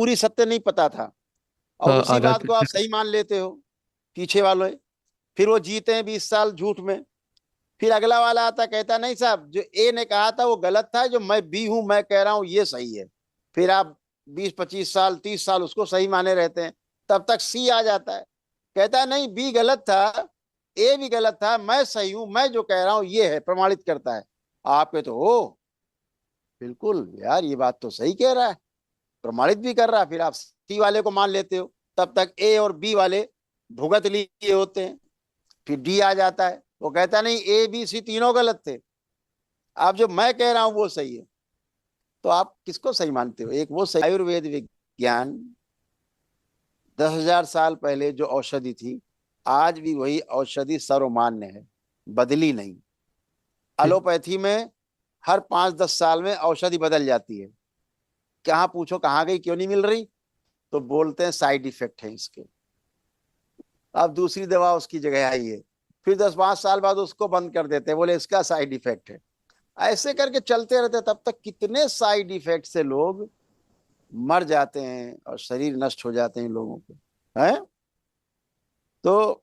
पूरी सत्य नहीं पता था, और उसी आ बात जाते को आप थे। सही मान लेते हो पीछे वाले। फिर वो जीते हैं 20 साल झूठ में। फिर अगला वाला आता कहता नहीं साहब, जो ए ने कहा था वो गलत था, जो मैं बी हूं मैं कह रहा हूं ये सही है। फिर आप 20 25 साल 30 साल उसको सही माने रहते हैं, तब तक सी आ जाता है, कहता है नहीं बी गलत था, ए भी गलत था, मैं सही हूं, मैं जो कह रहा हूं ये है, प्रमाणित करता है। आपके तो ओ बिल्कुल यार ये बात तो सही कह रहा है, प्रमाणित भी कर रहा है, फिर आप सी वाले को मान लेते हो। तब तक ए और बी वाले भुगत लिए होते हैं। फिर डी आ जाता है, वो कहता नहीं ए बी सी तीनों गलत थे, आप जो मैं कह रहा हूं वो सही है। तो आप किसको सही मानते हो? एक वो सही। आयुर्वेद विज्ञान 10,000 साल पहले जो औषधि थी, आज भी वही औषधि सर्वमान्य है, बदली नहीं। जी। एलोपैथी में हर 5-10 साल में औषधि बदल जाती है, कहाँ पूछो कहाँ गई, क्यों नहीं मिल रही, तो बोलते हैं साइड इफेक्ट है इसके। अब दूसरी दवा उसकी जगह आई है, फिर 10-5 साल बाद उसको बंद कर देते हैं, बोले इसका साइड इफेक्ट है। ऐसे करके चलते रहते, तब तक कितने साइड इफेक्ट से लोग मर जाते हैं और शरीर नष्ट हो जाते हैं लोगों के, हैं। तो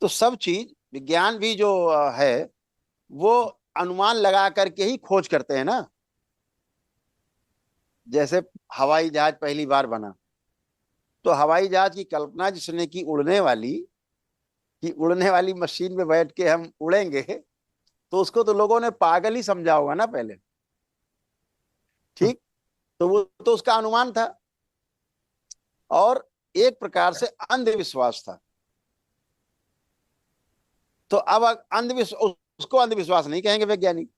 तो सब चीज विज्ञान भी जो है, वो अनुमान लगा करके ही खोज करते हैं ना। जैसे हवाई जहाज पहली बार बना, तो हवाई जहाज की कल्पना जिसने की, उड़ने वाली, कि उड़ने वाली मशीन में बैठ के हम उड़ेंगे, तो उसको तो लोगों ने पागल ही समझा होगा ना पहले। ठीक। तो वो तो उसका अनुमान था, और एक प्रकार से अंधविश्वास था। तो अब अंधविश्वास, उसको अंधविश्वास नहीं कहेंगे वैज्ञानिक,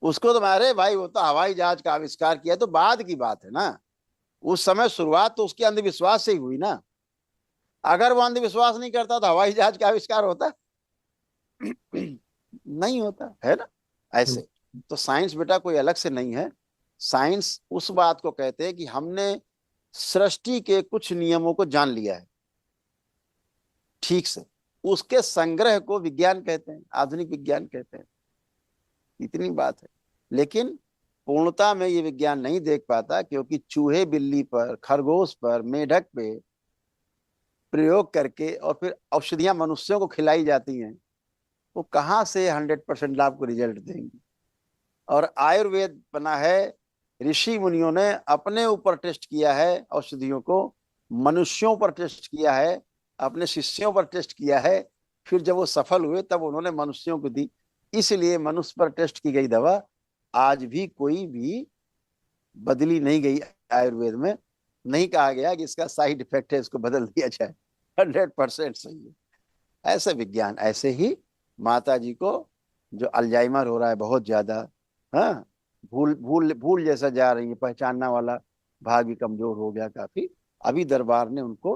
उसको तो अरे भाई वो तो हवाई जहाज का आविष्कार किया, तो बाद की बात है ना। उस समय शुरुआत तो उसके अंधविश्वास से ही हुई ना। अगर वो अंधविश्वास नहीं करता तो हवाई जहाज का आविष्कार होता? नहीं होता है ना। ऐसे तो साइंस बेटा कोई अलग से नहीं है। साइंस उस बात को कहते हैं कि हमने सृष्टि के कुछ नियमों को जान लिया है ठीक से, उसके संग्रह को विज्ञान कहते हैं, आधुनिक विज्ञान कहते हैं। इतनी बात है। लेकिन पूर्णता में ये विज्ञान नहीं देख पाता, क्योंकि चूहे बिल्ली पर, खरगोश पर, मेढक पे प्रयोग करके और फिर औषधियां मनुष्यों को खिलाई जाती हैं, वो कहाँ से 100% आपको रिजल्ट देंगी। और आयुर्वेद बना है, ऋषि मुनियों ने अपने ऊपर टेस्ट किया है औषधियों को, मनुष्यों पर टेस्ट किया है, अपने शिष्यों पर टेस्ट किया है, फिर जब वो सफल हुए तब उन्होंने मनुष्यों को दी। इसलिए मनुष्य पर टेस्ट की गई दवा आज भी कोई भी बदली नहीं गई। आयुर्वेद में नहीं कहा गया कि इसका साइड इफेक्ट है, इसको बदल दिया जाए। 100% सही है। ऐसे विज्ञान, ऐसे ही माता जी को जो अल्जाइमर हो रहा है बहुत ज्यादा, हाँ, भूल भूल भूल जैसा जा रही है, पहचानना वाला भाग भी कमजोर हो गया काफी। अभी दरबार ने उनको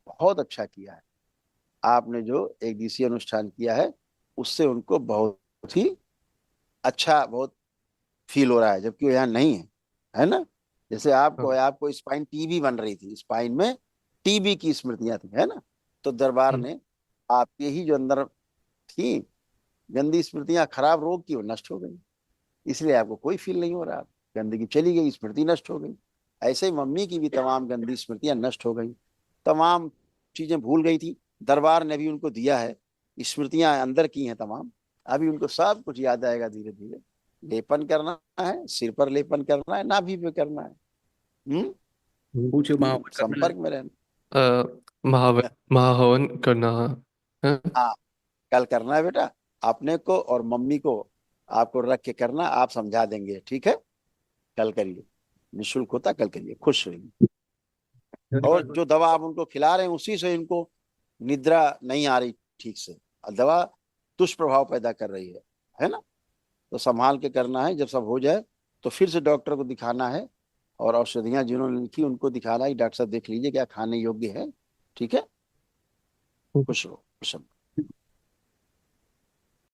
बहुत अच्छा किया है। आपने जो एक दिवसीय अनुष्ठान किया है, उससे उनको बहुत ही अच्छा, बहुत फील हो रहा है, जबकि वो यहाँ नहीं है ना। जैसे आपको हाँ। आपको स्पाइन टीबी बन रही थी, स्पाइन में टीबी की स्मृतियां थी, है ना। तो दरबार ने आपके ही जो अंदर थी गंदी स्मृतियां, खराब रोग की, वो नष्ट हो गई। इसलिए आपको कोई फील नहीं हो रहा, गंदगी चली गई, स्मृति नष्ट हो गई। ऐसे ही मम्मी की भी तमाम गंदी स्मृतियां नष्ट हो गई, तमाम चीजें भूल गई थी, दरबार ने भी उनको दिया है, स्मृतियां अंदर की हैं तमाम। अभी उनको सब कुछ याद आएगा धीरे धीरे। लेपन करना है, सिर पर लेपन करना है, नाभि पे करना है। हम्म। पूछो महावन करना संपर्क में रहना। है। महावन, महाहवन करना है। हाँ, कल करना है बेटा, अपने को और मम्मी को आपको रख के करना, आप समझा देंगे, ठीक है। कल करिए, निःशुल्क होता, कल करिए, खुश रहिए। और धन्यवाद। जो दवा आप उनको खिला रहे हैं उसी से इनको निद्रा नहीं आ रही ठीक से, दवा दुष्प्रभाव पैदा कर रही है ना। तो संभाल के करना है, जब सब हो जाए तो फिर से डॉक्टर को दिखाना है, और औषधियां जिन्होंने लिखी उनको दिखाना है, डॉक्टर साहब देख लीजिए क्या खाने योग्य है, ठीक है। खुश रहो, खुश रहो।